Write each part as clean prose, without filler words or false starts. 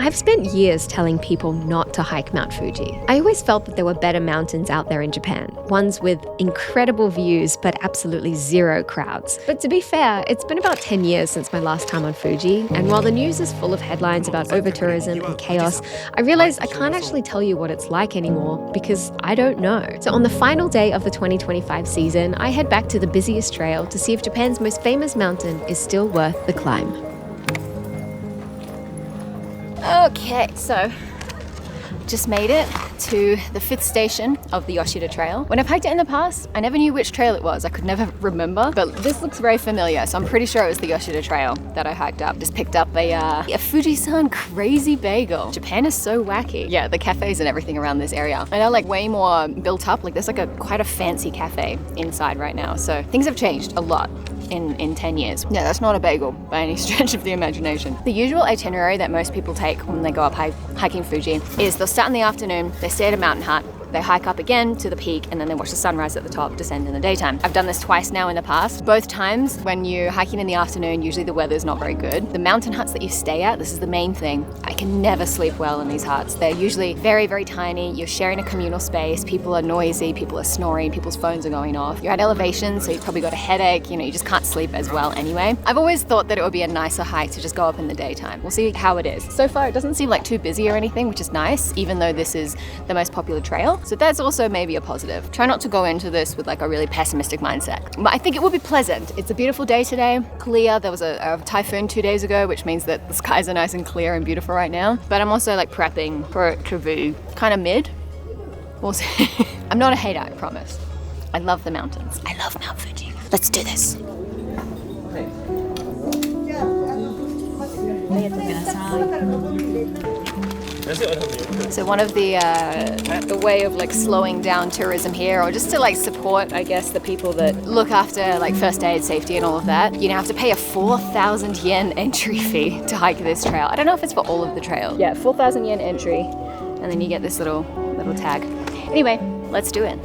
I've spent years telling people not to hike Mount Fuji. I always felt that there were better mountains out there in Japan, ones with incredible views but absolutely zero crowds. But to be fair, it's been about 10 years since my last time on Fuji, and while the news is full of headlines about over-tourism and chaos, I realized I can't actually tell you what it's like anymore because I don't know. So on the final day of the 2025 season, I head back to the busiest trail to see if Japan's most famous mountain is still worth the climb. Okay, so just made it to the 5th station of the Yoshida Trail. When I've hiked it in the past, I never knew which trail it was. I could never remember, but this looks very familiar, so I'm pretty sure it was the Yoshida Trail that I hiked up. Just picked up a Fuji-san crazy bagel. Japan is so wacky. Yeah, the cafes and everything around this area. I know, like, way more built up. Like, there's like quite a fancy cafe inside right now, so things have changed a lot in 10 years. Yeah, that's not a bagel by any stretch of the imagination. The usual itinerary that most people take when they go up hiking Fuji is they'll start in the afternoon, they stay at a mountain hut, they hike up again to the peak, and then they watch the sunrise at the top, descend in the daytime. I've done this twice now in the past. Both times when you're hiking in the afternoon, usually the weather's not very good. The mountain huts that you stay at, this is the main thing. I can never sleep well in these huts. They're usually very, very tiny. You're sharing a communal space. People are noisy, people are snoring, people's phones are going off. You're at elevation, so you've probably got a headache. You just can't sleep as well anyway. I've always thought that it would be a nicer hike to just go up in the daytime. We'll see how it is. So far, it doesn't seem like too busy or anything, which is nice, even though this is the most popular trail. So that's also maybe a positive. Try not to go into this with like a really pessimistic mindset. But I think it will be pleasant. It's a beautiful day today, clear. There was a typhoon 2 days ago, which means that the skies are nice and clear and beautiful right now. But I'm also like prepping for it to be kind of mid. We'll see. I'm not a hater, I promise. I love the mountains. I love Mount Fuji. Let's do this. So one of the way of like slowing down tourism here, or just to like support, I guess, the people that look after like first aid, safety and all of that, you now have to pay a 4,000 yen entry fee to hike this trail. I don't know if it's for all of the trail. Yeah, 4,000 yen entry, and then you get this little tag. Anyway, let's do it.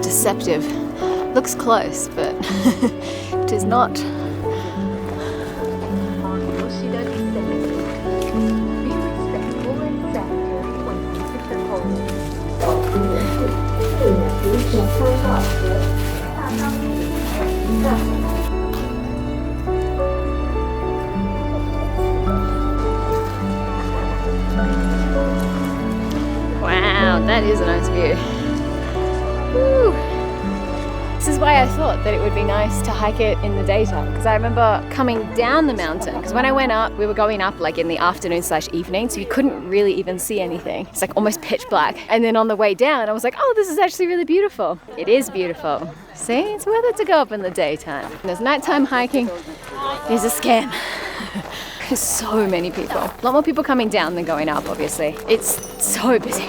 Deceptive. Looks close, but it is not. Wow, that is a nice view. Woo. This is why I thought that it would be nice to hike it in the daytime, because I remember coming down the mountain, because when I went up, we were going up like in the afternoon/evening, so you couldn't really even see anything. It's like almost pitch black. And then on the way down, I was like, oh, this is actually really beautiful. It is beautiful. See, it's worth it to go up in the daytime. There's nighttime hiking is a scam. There's so many people. A lot more people coming down than going up, obviously. It's so busy.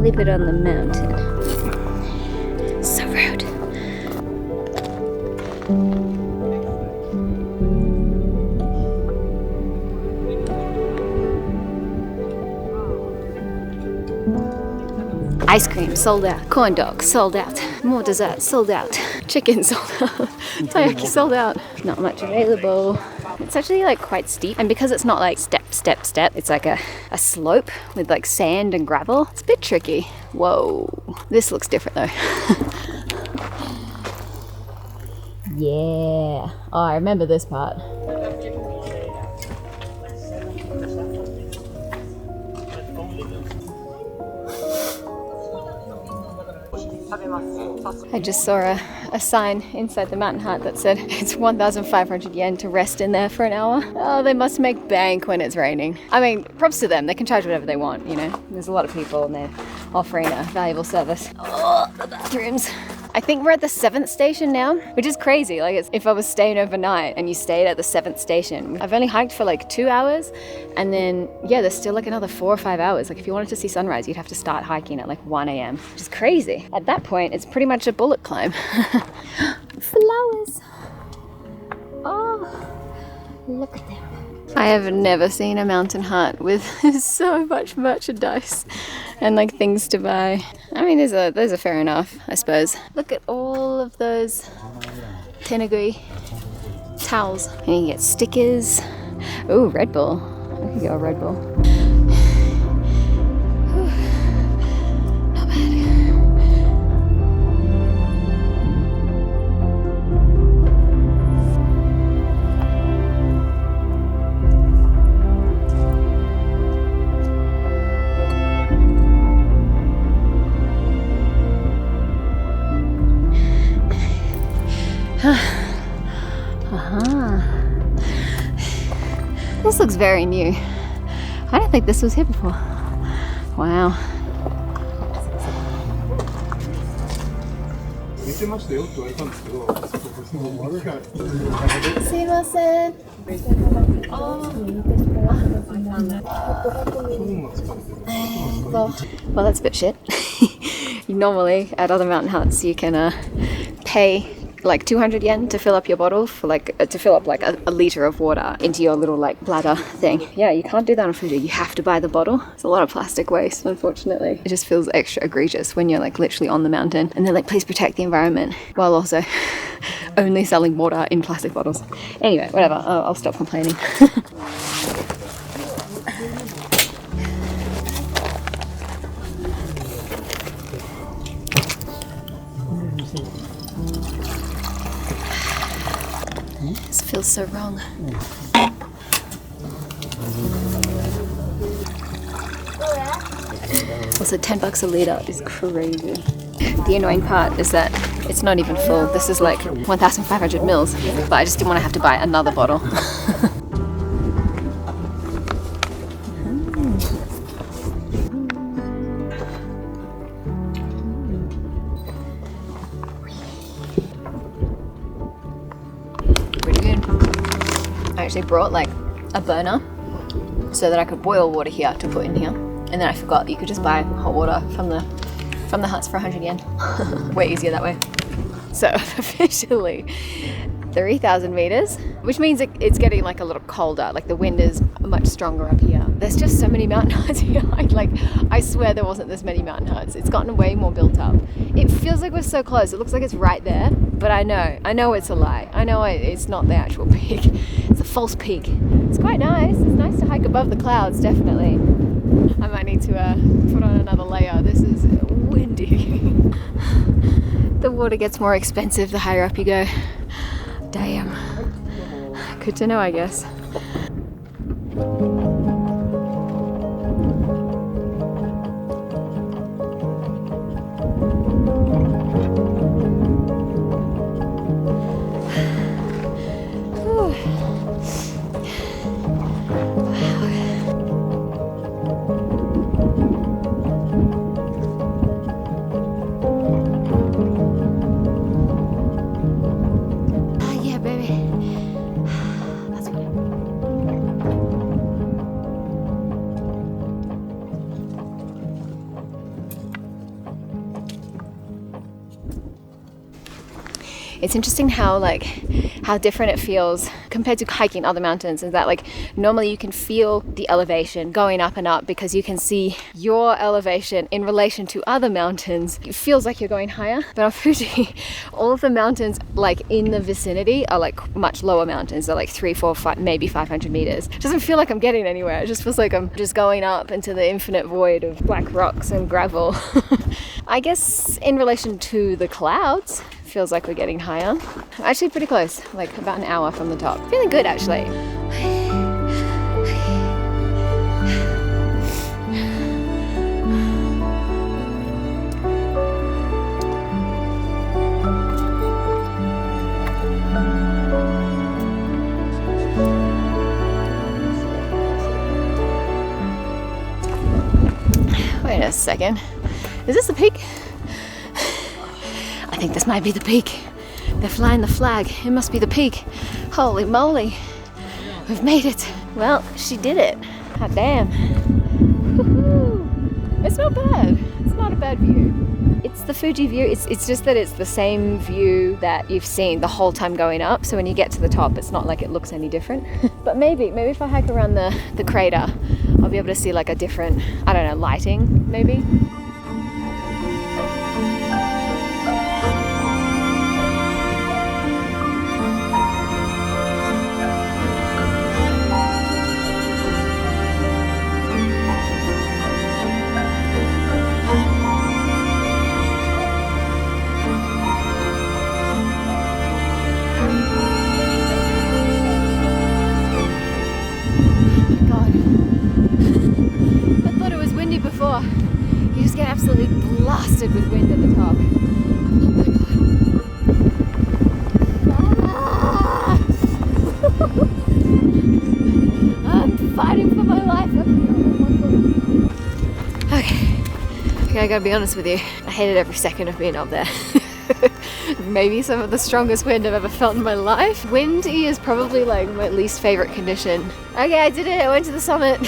Leave it on the mountain. So rude. Ice cream sold out. Corn dogs sold out. More dessert sold out. Chicken sold out. Taiyaki sold out. Not much available. It's actually like quite steep, and because it's not like step, step, step, it's like a slope with like sand and gravel. It's a bit tricky. Whoa, this looks different though. Yeah. Oh, I remember this part. I just saw a sign inside the mountain hut that said it's 1,500 yen to rest in there for an hour. Oh, they must make bank when it's raining. I mean, props to them. They can charge whatever they want, you know. There's a lot of people and they're offering a valuable service. Oh, the bathrooms. I think we're at the 7th station now, which is crazy. Like, it's, if I was staying overnight and you stayed at the 7th station, I've only hiked for like 2 hours, and then yeah, there's still like another 4 or 5 hours. Like, if you wanted to see sunrise, you'd have to start hiking at like 1 a.m, which is crazy. At that point, it's pretty much a bullet climb. Flowers. Oh, look at them. I have never seen a mountain hut with so much merchandise and like things to buy. I mean, those are fair enough, I suppose. Look at all of those tenugui towels. And you can get stickers. Oh, Red Bull. I could go a Red Bull. Not bad. This looks very new. I don't think this was here before. Wow. Well, that's a bit shit. Normally at other mountain huts you can pay like 200 yen to fill up your bottle for like to fill up like a liter of water into your little like bladder thing. Yeah, you can't do that on Fuji. You have to buy the bottle. It's a lot of plastic waste, unfortunately. It just feels extra egregious when you're like literally on the mountain and they're like, please protect the environment, while also only selling water in plastic bottles. Anyway, whatever. I'll stop complaining. This feels so wrong. Also, $10 a litre is crazy. The annoying part is that it's not even full. This is like 1,500 mils, but I just didn't want to have to buy another bottle. I actually brought like a burner so that I could boil water here to put in here, and then I forgot that you could just buy hot water from the huts for 100 yen. Way easier that way. So officially 3,000 meters, which means it's getting like a little colder. Like the wind is much stronger up here. There's just so many mountain huts here. I swear there wasn't this many mountain huts. It's gotten way more built up. It feels like we're so close. It looks like it's right there, but I know it's a lie. I know it's not the actual peak. It's a false peak. It's quite nice. It's nice to hike above the clouds, definitely. I might need to put on another layer. This is windy. The water gets more expensive the higher up you go. Damn. Good to know, I guess. it's interesting how different it feels compared to hiking other mountains, is that like normally you can feel the elevation going up and up because you can see your elevation in relation to other mountains. It feels like you're going higher, but on Fuji all of the mountains like in the vicinity are like much lower mountains. They're like 3, 4, 5, maybe 500 meters. It doesn't feel like I'm getting anywhere. It just feels like I'm just going up into the infinite void of black rocks and gravel. I guess in relation to the clouds, feels like we're getting higher. I'm actually pretty close, like about an hour from the top. Feeling good actually. Wait a second. Is this the peak? I think this might be the peak. They're flying the flag. It must be the peak. Holy moly. We've made it. Well, she did it. God damn. Woo-hoo. It's not bad. It's not a bad view. It's the Fuji view. It's just that it's the same view that you've seen the whole time going up. So when you get to the top, it's not like it looks any different. But maybe if I hike around the crater, I'll be able to see like a different, I don't know, lighting maybe. You just get absolutely blasted with wind at the top. Oh my god. I'm fighting for my life up here. Okay, I gotta be honest with you. I hated every second of being up there. Maybe some of the strongest wind I've ever felt in my life. Windy is probably like my least favorite condition. Okay, I did it. I went to the summit.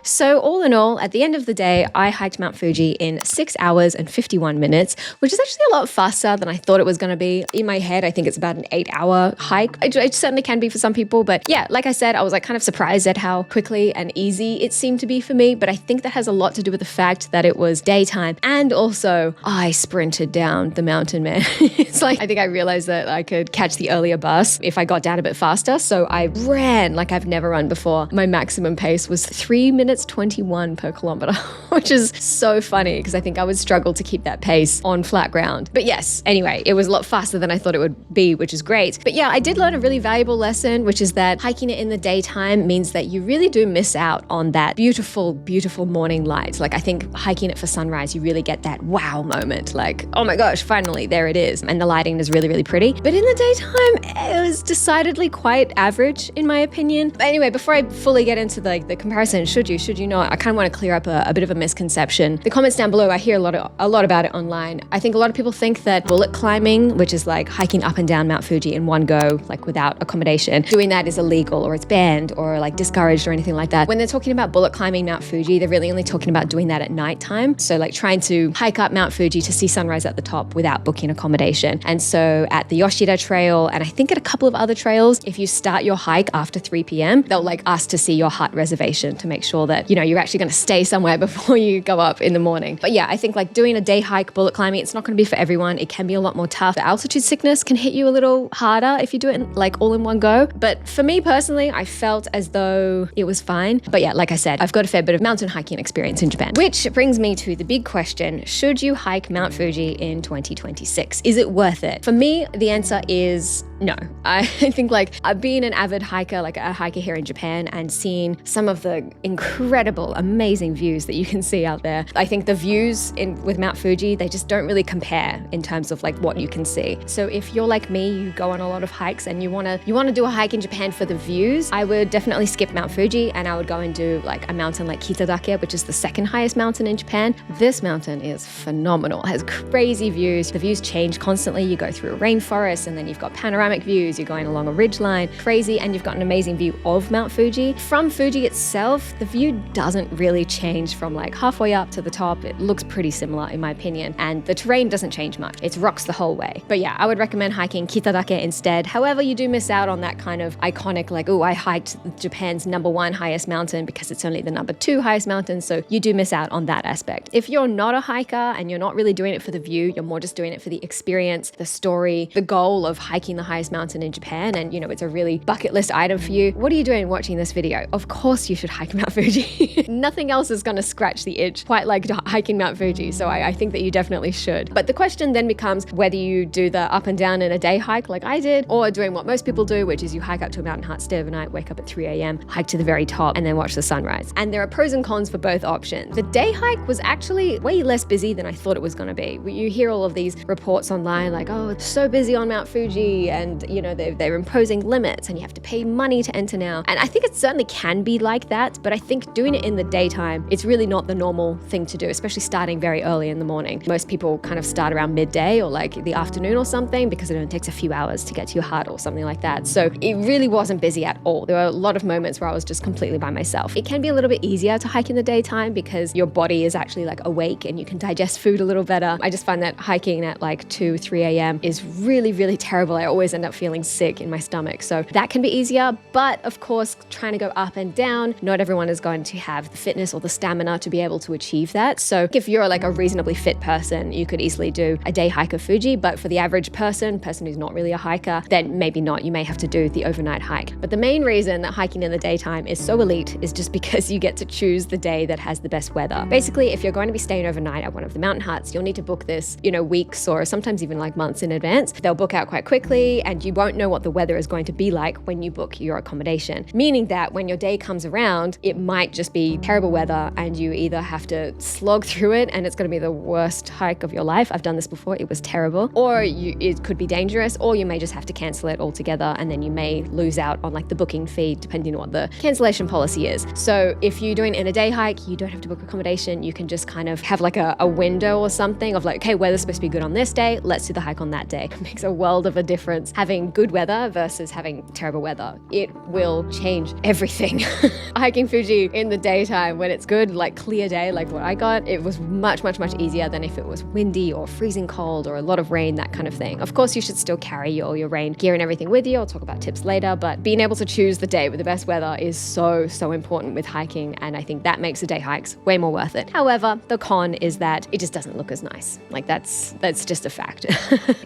So all in all, at the end of the day, I hiked Mount Fuji in 6 hours and 51 minutes, which is actually a lot faster than I thought it was going to be. In my head, I think it's about an 8-hour hike. It certainly can be for some people, but yeah, like I said, I was like kind of surprised at how quickly and easy it seemed to be for me, but I think that has a lot to do with the fact that it was daytime, and also I sprinted down the mountain, man. It's like, I think I realized that I could catch the earlier bus if I got down a bit faster, so I ran like I've never run before. My maximum pace was 3 minutes 21 per kilometer, which is so funny because I think I would struggle to keep that pace on flat ground. But yes, anyway, it was a lot faster than I thought it would be, which is great. But yeah, I did learn a really valuable lesson, which is that hiking it in the daytime means that you really do miss out on that beautiful, beautiful morning light. Like I think hiking it for sunrise, you really get that wow moment. Like, oh my gosh, finally, there it is. And the lighting is really, really pretty. But in the daytime, it was decidedly quite average in my opinion. But anyway, before I fully get into the comparison, should you not, I kind of want to clear up a bit of a misconception. The comments down below, I hear a lot about it online. I think a lot of people think that bullet climbing, which is like hiking up and down Mount Fuji in one go, like without accommodation, doing that is illegal or it's banned or like discouraged or anything like that. When they're talking about bullet climbing Mount Fuji, they're really only talking about doing that at nighttime. So like trying to hike up Mount Fuji to see sunrise at the top without booking accommodation. And so at the Yoshida Trail, and I think at a couple of other trails, if you start your hike after 3 p.m., they'll like ask to see your hut reservation to make sure that, you know, you're actually going to stay somewhere before you go up in the morning. But yeah, I think like doing a day hike, bullet climbing, it's not going to be for everyone. It can be a lot more tough. The altitude sickness can hit you a little harder if you do it like all in one go. But for me personally, I felt as though it was fine. But yeah, like I said, I've got a fair bit of mountain hiking experience in Japan, which brings me to the big question. Should you hike Mount Fuji in 2026? Is it worth it? For me, the answer is No, I think like I've been an avid hiker, like a hiker here in Japan, and seen some of the incredible, amazing views that you can see out there. I think the views with Mount Fuji, they just don't really compare in terms of like what you can see. So if you're like me, you go on a lot of hikes and you wanna do a hike in Japan for the views, I would definitely skip Mount Fuji and I would go and do like a mountain like Kitadake, which is the second highest mountain in Japan. This mountain is phenomenal. It has crazy views. The views change constantly. You go through a rainforest and then you've got panoramic views. You're going along a ridge line, crazy, and you've got an amazing view of Mount Fuji. From Fuji itself, the view doesn't really change from like halfway up to the top. It looks pretty similar in my opinion, and the terrain doesn't change much. It's rocks the whole way. But yeah, I would recommend hiking Kitadake instead. However, you do miss out on that kind of iconic like, oh, I hiked Japan's #1 highest mountain, because it's only the #2 highest mountain, so you do miss out on that aspect. If you're not a hiker and you're not really doing it for the view, you're more just doing it for the experience, the story, the goal of hiking the highest mountain in Japan, and you know, it's a really bucket list item for you. What are you doing watching this video? Of course you should hike Mount Fuji. Nothing else is gonna scratch the itch quite like hiking Mount Fuji, so I think that you definitely should. But the question then becomes whether you do the up and down in a day hike like I did, or doing what most people do, which is you hike up to a mountain hut, stay overnight, wake up at 3 a.m, hike to the very top, and then watch the sunrise. And there are pros and cons for both options. The day hike was actually way less busy than I thought it was gonna be. You hear all of these reports online like, oh, it's so busy on Mount Fuji, and you know, they're imposing limits and you have to pay money to enter now. And I think it certainly can be like that, but I think doing it in the daytime, it's really not the normal thing to do, especially starting very early in the morning. Most people kind of start around midday or like the afternoon or something, because it only takes a few hours to get to your hut or something like that. So it really wasn't busy at all. There were a lot of moments where I was just completely by myself. It can be a little bit easier to hike in the daytime because your body is actually like awake and you can digest food a little better. I just find that hiking at like 2, 3 a.m. is really, really terrible. I always end up feeling sick in my stomach. So that can be easier. But of course, trying to go up and down, not everyone is going to have the fitness or the stamina to be able to achieve that. So if you're like a reasonably fit person, you could easily do a day hike of Fuji. But for the average person who's not really a hiker, then maybe not. You may have to do the overnight hike. But the main reason that hiking in the daytime is so elite is just because you get to choose the day that has the best weather. Basically, if you're going to be staying overnight at one of the mountain huts, you'll need to book this, you know, weeks or sometimes even like months in advance. They'll book out quite quickly and you won't know what the weather is going to be like when you book your accommodation. Meaning that when your day comes around, it might just be terrible weather and you either have to slog through it and it's going to be the worst hike of your life. I've done this before, it was terrible. Or it could be dangerous, or you may just have to cancel it altogether and then you may lose out on like the booking fee depending on what the cancellation policy is. So if you're doing in a day hike, you don't have to book accommodation. You can just kind of have like a window or something of like, okay, weather's supposed to be good on this day, let's do the hike on that day. It makes a world of a difference having good weather versus having terrible weather. It will change everything. Hiking Fuji in the daytime when it's good, like clear day, like what I got, it was much, much, much easier than if it was windy or freezing cold or a lot of rain, that kind of thing. Of course, you should still carry all your rain gear and everything with you. I'll talk about tips later, but being able to choose the day with the best weather is so, so important with hiking. And I think that makes the day hikes way more worth it. However, the con is that it just doesn't look as nice. Like that's just a fact.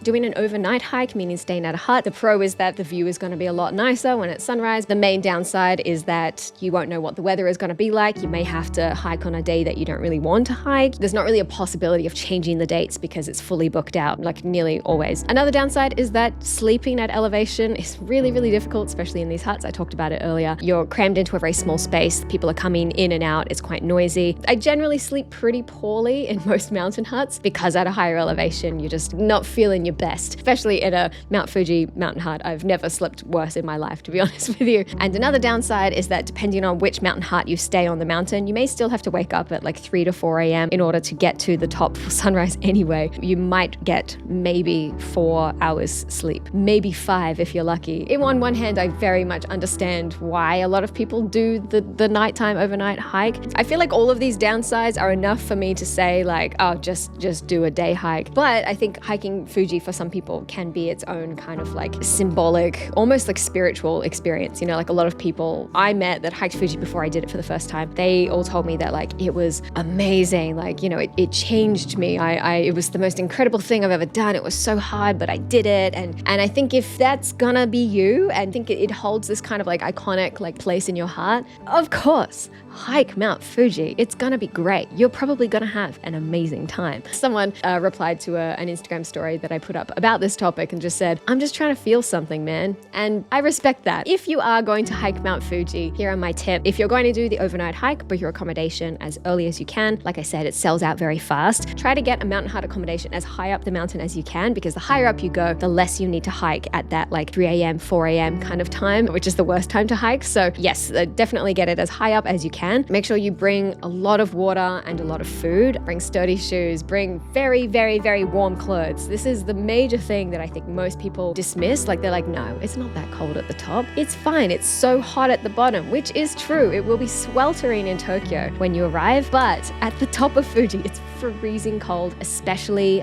Doing an overnight hike, meaning staying at a hut, the pro is that the view is going to be a lot nicer when it's sunrise. The main downside is that you won't know what the weather is going to be like. You may have to hike on a day that you don't really want to hike. There's not really a possibility of changing the dates because it's fully booked out, like nearly always. Another downside is that sleeping at elevation is really, really difficult, especially in these huts. I talked about it earlier. You're crammed into a very small space. People are coming in and out. It's quite noisy. I generally sleep pretty poorly in most mountain huts because at a higher elevation, you're just not feeling your best, especially in a Mount Fuji mountain hut. I've never slept worse in my life, to be honest with you. And another downside is that depending on which mountain hut you stay on the mountain, you may still have to wake up at like 3 to 4 a.m. in order to get to the top for sunrise anyway. You might get maybe 4 hours sleep, maybe 5 if you're lucky. On one hand, I very much understand why a lot of people do the nighttime overnight hike. I feel like all of these downsides are enough for me to say like, oh, just do a day hike. But I think hiking Fuji for some people can be its own kind of like symbolic, almost like spiritual experience. You know, like a lot of people I met that hiked Fuji before I did it for the first time, they all told me that like it was amazing. Like, you know, it changed me. It was the most incredible thing I've ever done. It was so hard, but I did it. And I think if that's gonna be you, and think it holds this kind of like iconic like place in your heart, of course, hike Mount Fuji. It's gonna be great. You're probably gonna have an amazing time. Someone replied to an Instagram story that I put up about this topic and just said, I'm I'm just trying to feel something, man. And I respect that. If you are going to hike Mount Fuji, here are my tips. If you're going to do the overnight hike, book your accommodation as early as you can. Like I said, it sells out very fast. Try to get a mountain hut accommodation as high up the mountain as you can, because the higher up you go, the less you need to hike at that like 3 a.m., 4 a.m. kind of time, which is the worst time to hike. So yes, definitely get it as high up as you can. Make sure you bring a lot of water and a lot of food. Bring sturdy shoes, bring very, very, very warm clothes. This is the major thing that I think most people dismiss. Like they're like, no, it's not that cold at the top. It's fine. It's so hot at the bottom, which is true. It will be sweltering in Tokyo when you arrive, but at the top of Fuji, it's freezing cold, especially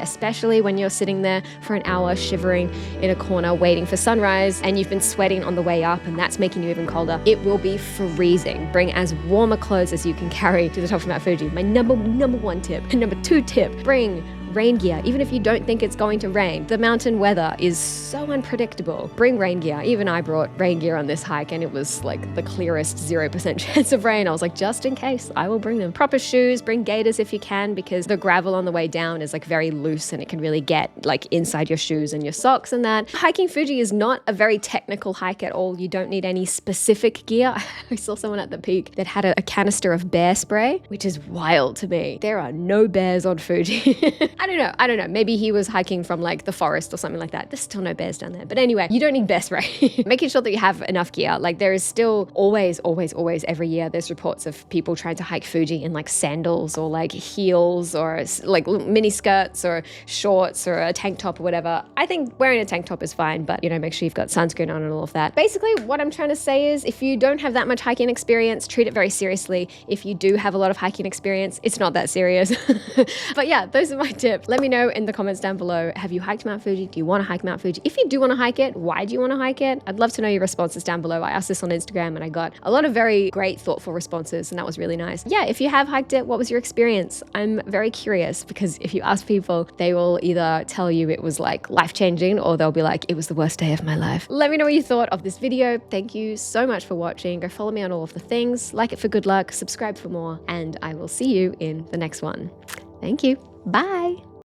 when you're sitting there for an hour shivering in a corner waiting for sunrise and you've been sweating on the way up and that's making you even colder. It will be freezing. Bring as warmer clothes as you can carry to the top of Mount Fuji. My number one tip. And number 2 tip, bring rain gear, even if you don't think it's going to rain. The mountain weather is so unpredictable. Bring rain gear. Even I brought rain gear on this hike and it was like the clearest 0% chance of rain. I was like, just in case, I will bring them. Proper shoes, bring gaiters if you can, because the gravel on the way down is like very loose and it can really get like inside your shoes and your socks and that. Hiking Fuji is not a very technical hike at all. You don't need any specific gear. I saw someone at the peak that had a canister of bear spray, which is wild to me. There are no bears on Fuji. I don't know. Maybe he was hiking from like the forest or something like that. There's still no bears down there. But anyway, you don't need bear spray. Making sure that you have enough gear. Like there is still always every year there's reports of people trying to hike Fuji in like sandals or like heels or like mini skirts or shorts or a tank top or whatever. I think wearing a tank top is fine, but you know, make sure you've got sunscreen on and all of that. Basically, what I'm trying to say is if you don't have that much hiking experience, treat it very seriously. If you do have a lot of hiking experience, it's not that serious. But yeah, those are my tips. Let me know in the comments down below, have you hiked Mount Fuji? Do you want to hike Mount Fuji? If you do want to hike it, why do you want to hike it? I'd love to know your responses down below. I asked this on Instagram and I got a lot of very great, thoughtful responses, and that was really nice. Yeah, if you have hiked it, what was your experience? I'm very curious, because if you ask people, they will either tell you it was like life-changing or they'll be like, it was the worst day of my life. Let me know what you thought of this video. Thank you so much for watching. Go follow me on all of the things, like it for good luck, subscribe for more, and I will see you in the next one. Thank you. Bye.